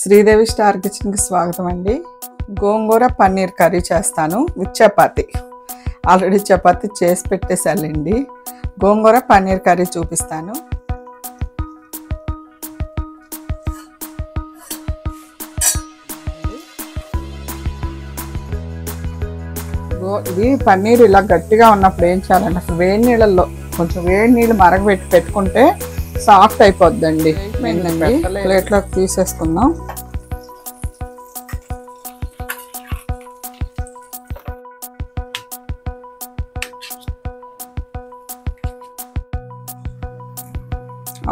Sridevi star కిచెన్కి స్వాగతం అండి. గోంగూర పన్నీర్ కర్రీ చేస్తాను విత్ చపాతి. ఆల్రెడీ చపాతి చేసి పెట్టేసాలండి. గోంగూర పన్నీర్ కర్రీ చూపిస్తాను. ఇది పన్నీర్ ఇలా గట్టిగా ఉన్నప్పుడు ఏం చేయాలంటే అసలు వేడి నీళ్ళల్లో కొంచెం వేడి నీళ్ళు మరగబెట్టి పెట్టుకుంటే సాఫ్ట్ అయిపోద్దండి. ప్లేట్లోకి తీసేసుకుందాం.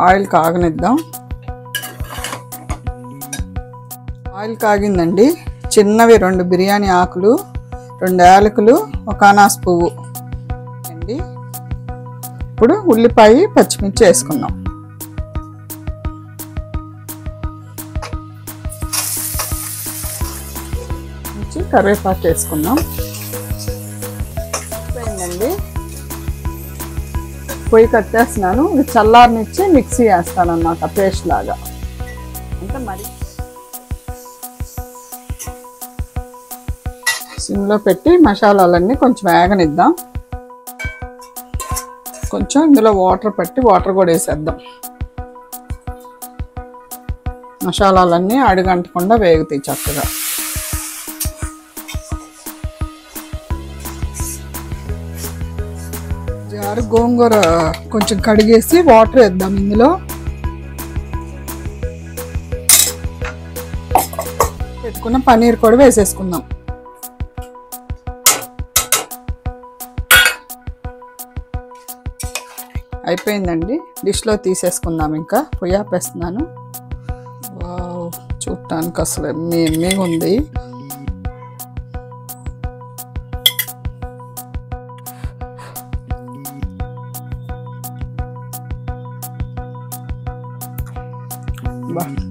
ఆయిల్ కాగనిద్దాం. ఆయిల్ కాగిందండి. చిన్నవి 2 బిర్యానీ ఆకులు, 2 యాలకులు, 1 అనాస పువ్వు అండి. ఇప్పుడు ఉల్లిపాయ పచ్చిమిర్చి వేసుకుందాం. కరివేపాకు వేసుకుందాం. పోయిందండి. పొయ్యి కట్టేస్తున్నాను. ఇది చల్లారనిచ్చి మిక్సీ వేస్తాను అన్నమాట, పేస్ట్ లాగా. అంటే మరి సిమ్లో పెట్టి మసాలాలన్నీ కొంచెం వేగనిద్దాం. కొంచెం ఇందులో వాటర్ పట్టి వాటర్ కూడా వేసేద్దాం. మసాలాలన్నీ అడుగంటకుండా వేగుతాయి చక్కగా. జారు గోంగూర కొంచెం కడిగేసి వాటర్ వేద్దాం. ఇందులో పెట్టుకున్న పన్నీర్ కూడా వేసేసుకుందాం. అయిపోయిందండి. డిష్లో తీసేసుకుందాం. ఇంకా పొయ్యి ఆపేస్తున్నాను. వావ్, చూడటానికి అసలు ఎమ్మీగా ఉంది.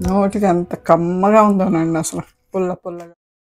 నోటికి ఎంత కమ్మగా ఉందోనండి, అసలు పుల్ల పుల్లగా.